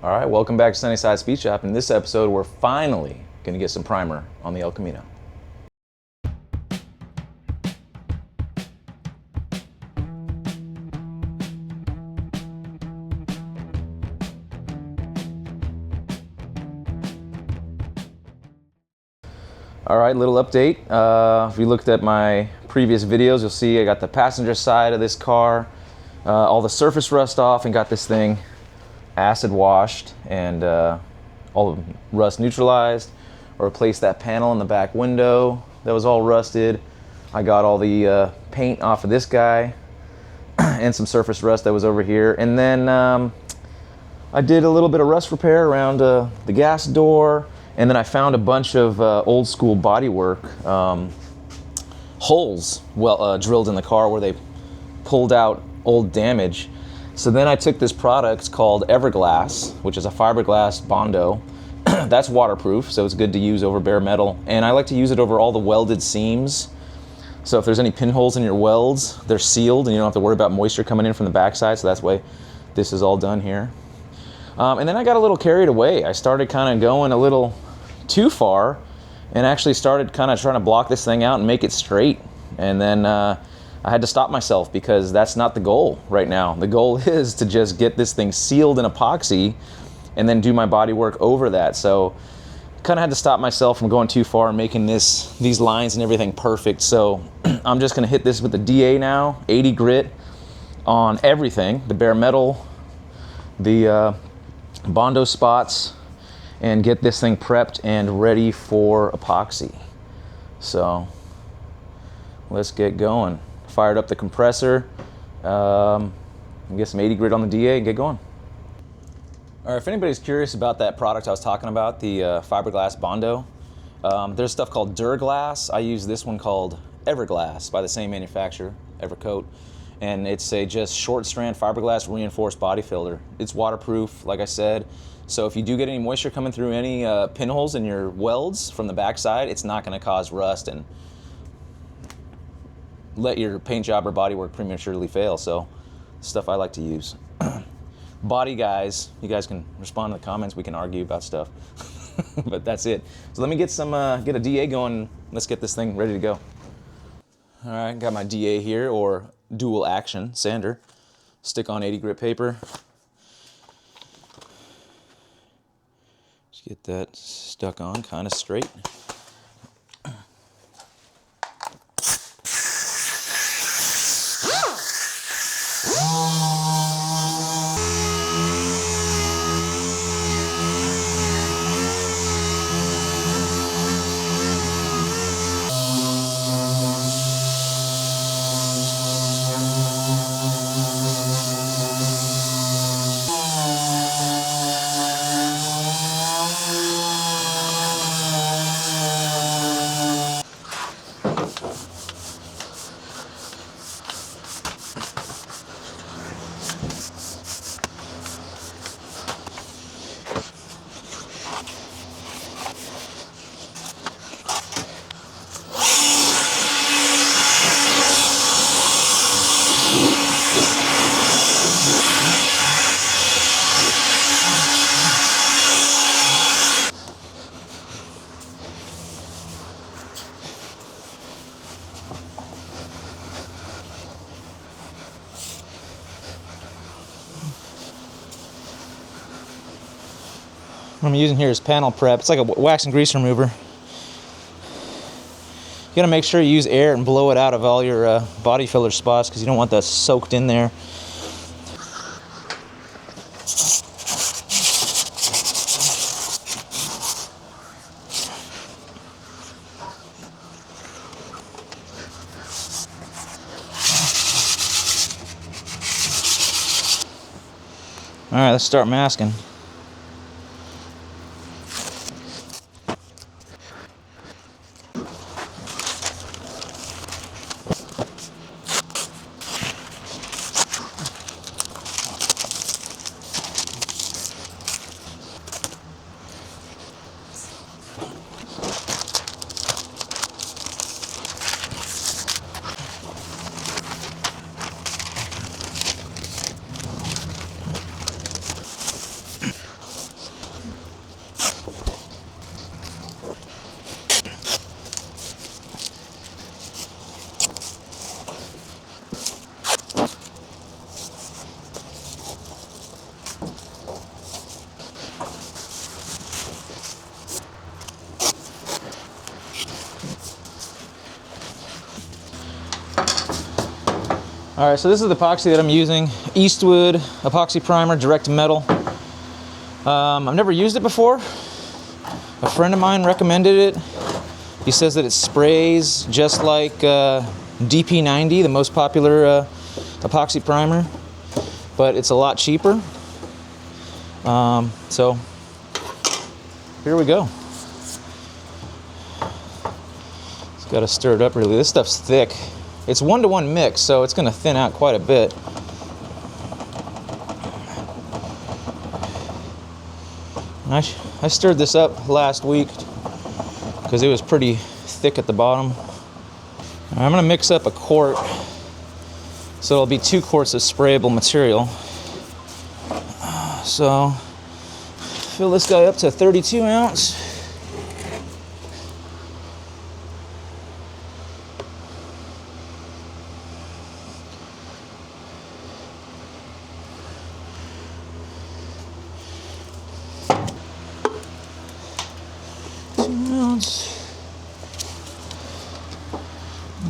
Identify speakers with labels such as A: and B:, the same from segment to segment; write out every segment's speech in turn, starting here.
A: All right, welcome back to Sunnyside Speed Shop. In this episode, we're finally going to get some primer on the El Camino. All right, little update. If you looked at my previous videos, you'll see I got the passenger side of this car, all the surface rust off, and got this thing acid washed and all the rust neutralized. I replaced that panel in the back window that was all rusted. I got all the paint off of this guy and some surface rust that was over here. And then I did a little bit of rust repair around the gas door. And then I found a bunch of old school bodywork holes drilled in the car where they pulled out old damage. So then I took this product called Everglass, which is a fiberglass Bondo. That's waterproof, so it's good to use over bare metal. And I like to use it over all the welded seams. So if there's any pinholes in your welds, they're sealed and you don't have to worry about moisture coming in from the backside. So that's why this is all done here. And then I got a little carried away. I started kind of going a little too far and actually started kind of trying to block this thing out and make it straight. And then I had to stop myself because that's not the goal right now. The goal is to just get this thing sealed in epoxy and then do my body work over that. So kind of had to stop myself from going too far and making these lines and everything perfect. So I'm just gonna hit this with the DA now, 80 grit on everything, the bare metal, the Bondo spots, and get this thing prepped and ready for epoxy. So let's get going. Fired up the compressor, and get some 80 grit on the DA and get going. All right, if anybody's curious about that product I was talking about, the fiberglass Bondo, there's stuff called Duraglass. I use this one called Everglass by the same manufacturer, Evercoat, and it's a just short strand fiberglass reinforced body filter. It's waterproof, like I said, so if you do get any moisture coming through any pinholes in your welds from the backside, it's not going to cause rust and let your paint job or body work prematurely fail. So stuff I like to use. Body guys, you guys can respond in the comments. We can argue about stuff. But that's it. So let me get a DA going. Let's get this thing ready to go. All right, got my DA here, or dual action sander. Stick on 80 grit paper. Just get that stuck on kind of straight. What I'm using here is panel prep. It's like a wax and grease remover. You gotta make sure you use air and blow it out of all your body filler spots because you don't want that soaked in there. All right, let's start masking. All right, so this is the epoxy that I'm using. Eastwood epoxy primer, direct to metal. I've never used it before. A friend of mine recommended it. He says that it sprays just like DP90, the most popular epoxy primer, but it's a lot cheaper. So here we go. Just got to stir it up really. This stuff's thick. It's 1-to-1 mix, so it's going to thin out quite a bit. I stirred this up last week because it was pretty thick at the bottom. I'm going to mix up a quart, so it'll be 2 quarts of sprayable material. So fill this guy up to 32 ounce.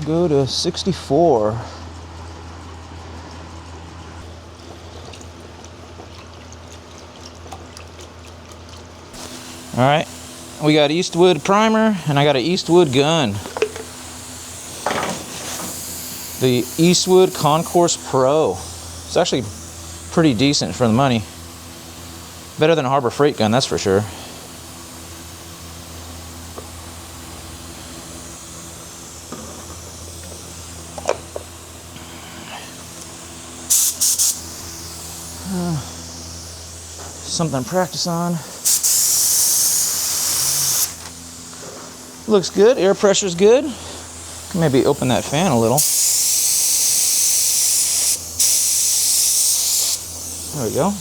A: Go to 64. All right, we got Eastwood primer and I got an Eastwood gun. The Eastwood Concourse Pro. It's actually pretty decent for the money. Better than a Harbor Freight gun, that's for sure. Something to practice on. Looks good, air pressure's good. Maybe open that fan a little. There we go.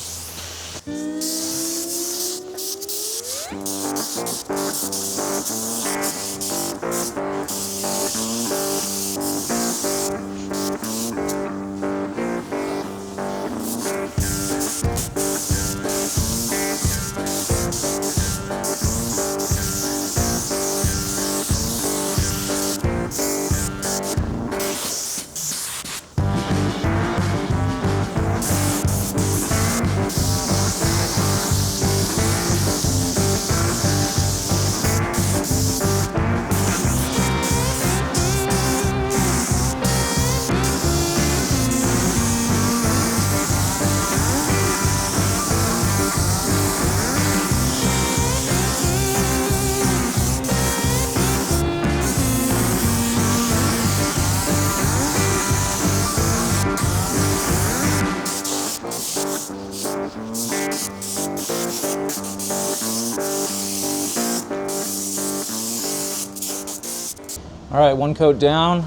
A: All right, 1 coat down.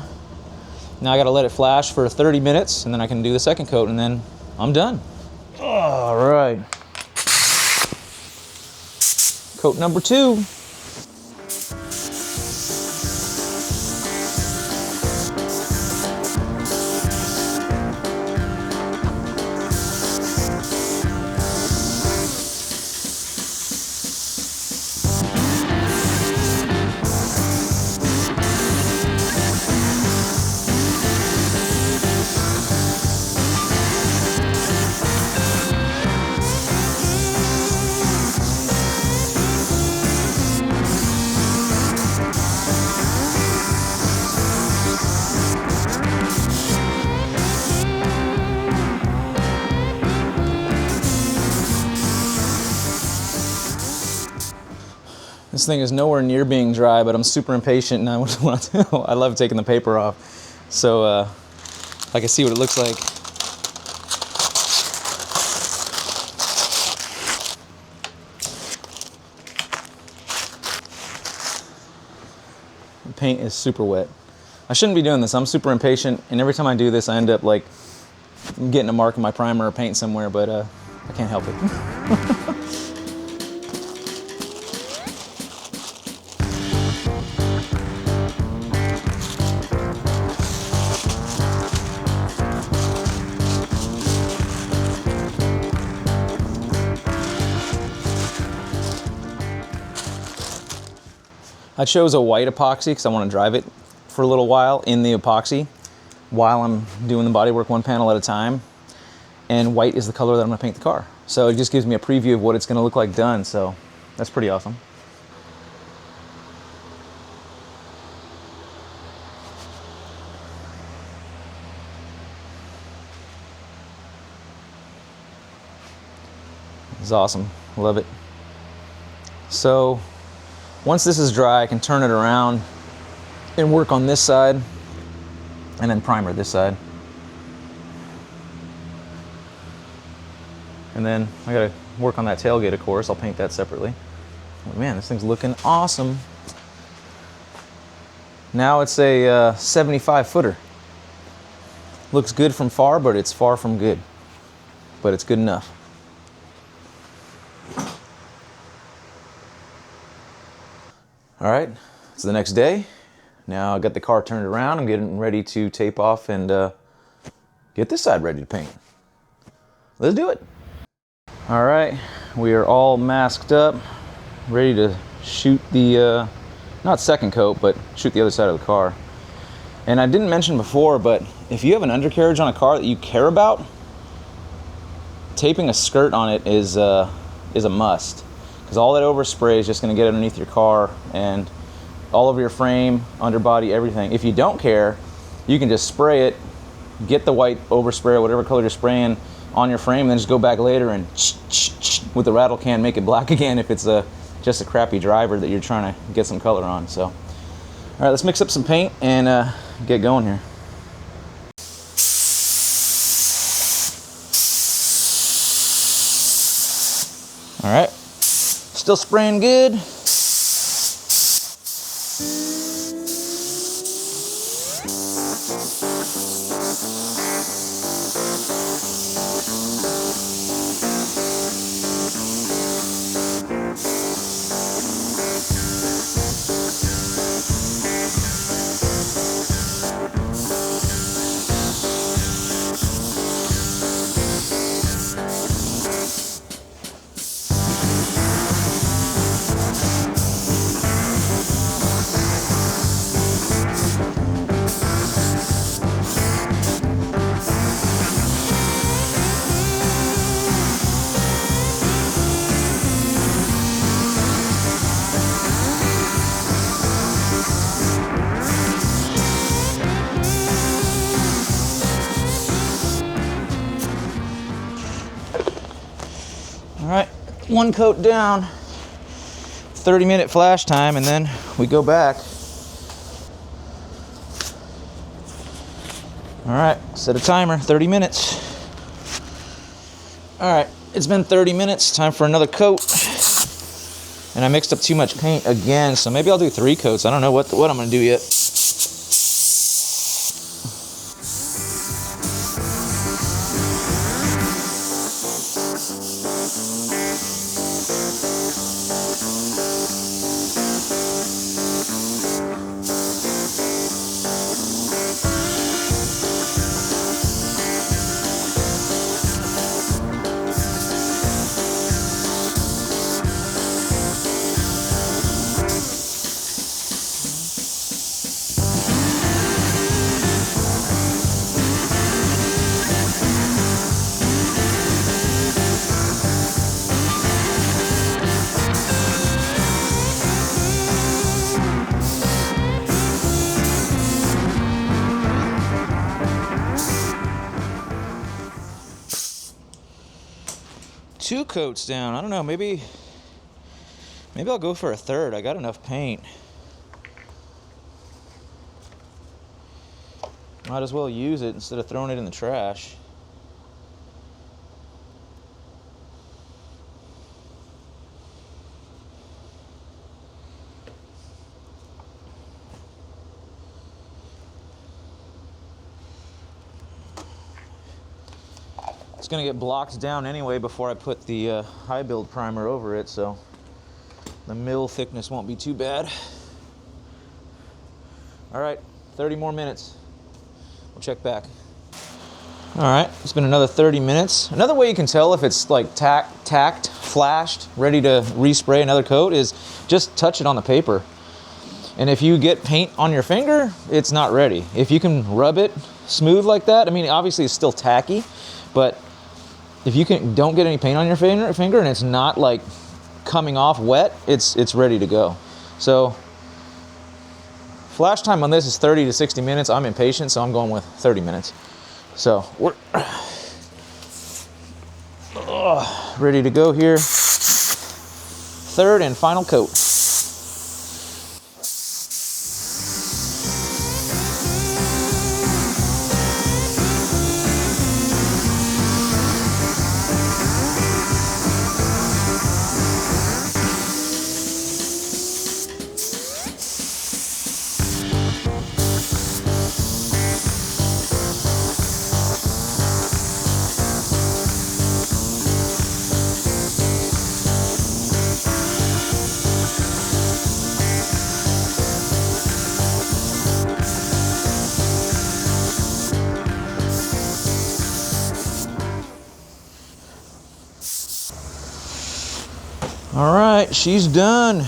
A: Now I gotta let it flash for 30 minutes and then I can do the 2nd coat and then I'm done. All right. Coat number 2. This thing is nowhere near being dry, but I'm super impatient and I want to. I love taking the paper off, so I can see what it looks like. The paint is super wet. I shouldn't be doing this. I'm super impatient, and every time I do this, I end up like getting a mark in my primer or paint somewhere, but I can't help it. I chose a white epoxy because I want to drive it for a little while in the epoxy. while I'm doing the bodywork one panel at a time. And white is the color that I'm gonna paint the car. So it just gives me a preview of what it's gonna look like done. So that's pretty awesome. It's awesome, love it. So once this is dry, I can turn it around and work on this side and then primer this side. And then I gotta work on that tailgate, of course. I'll paint that separately. But man, this thing's looking awesome. Now it's a 75 footer. Looks good from far, but it's far from good. But it's good enough. All right, it's the next day. Now I got the car turned around. I'm getting ready to tape off and get this side ready to paint. Let's do it. All right, we are all masked up, ready to shoot the, not second coat, but shoot the other side of the car. And I didn't mention before, but if you have an undercarriage on a car that you care about, taping a skirt on it is a must. Because all that overspray is just going to get underneath your car and all over your frame, underbody, everything. If you don't care, you can just spray it, get the white overspray or whatever color you're spraying on your frame, and then just go back later and with the rattle can make it black again if it's just a crappy driver that you're trying to get some color on. So, all right, let's mix up some paint and get going here. All right. Still spraying good. All right, one coat down, 30-minute flash time, and then we go back. All right, set a timer, 30 minutes. All right, it's been 30 minutes, time for another coat. And I mixed up too much paint again, so maybe I'll do 3 coats. I don't know what I'm gonna do yet. Two coats down. I don't know, maybe I'll go for a third. I got enough paint. Might as well use it instead of throwing it in the trash. It's gonna get blocked down anyway before I put the high build primer over it, so the mill thickness won't be too bad. All right, 30 more minutes. We'll check back. All right, it's been another 30 minutes. Another way you can tell if it's like tacked, flashed, ready to respray another coat is just touch it on the paper. And if you get paint on your finger, it's not ready. If you can rub it smooth like that. I mean, obviously it's still tacky, but if you don't get any paint on your finger and it's not like coming off wet, it's ready to go. So flash time on this is 30 to 60 minutes. I'm impatient, so I'm going with 30 minutes. So we're ready to go here. Third and final coat. All right, she's done.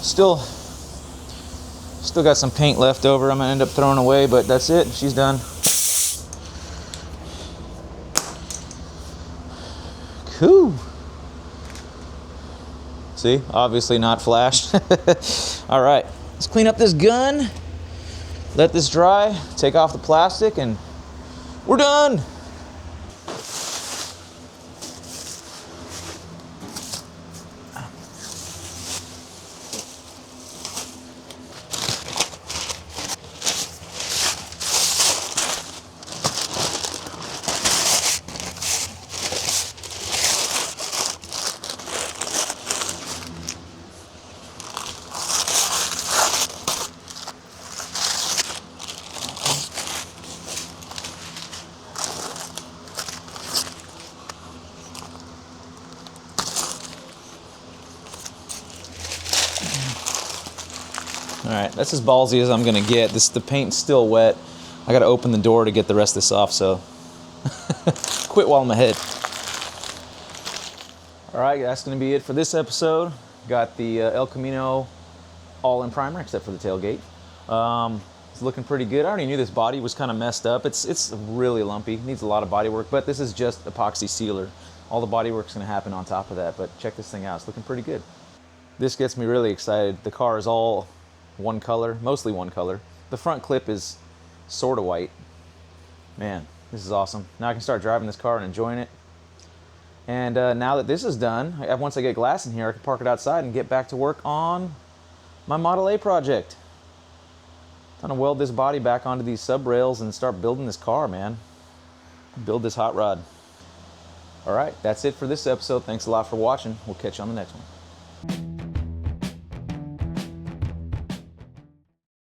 A: Still got some paint left over. I'm gonna end up throwing away, but that's it. She's done. Cool. See, obviously not flashed. All right, let's clean up this gun. Let this dry. Take off the plastic, and we're done. All right, that's as ballsy as I'm gonna get. The paint's still wet. I gotta open the door to get the rest of this off, so quit while I'm ahead. All right, that's gonna be it for this episode. Got the El Camino all-in primer, except for the tailgate. It's looking pretty good. I already knew this body was kind of messed up. It's really lumpy, needs a lot of body work, but this is just epoxy sealer. All the body work's gonna happen on top of that, but check this thing out, it's looking pretty good. This gets me really excited. The car is all one color, mostly one color. The front clip is sort of white. Man, this is awesome. Now I can start driving this car and enjoying it. And now that this is done, once I get glass in here, I can park it outside and get back to work on my Model A project. I'm gonna weld this body back onto these sub rails and start building this car, man. Build this hot rod. All right, that's it for this episode. Thanks a lot for watching. We'll catch you on the next one.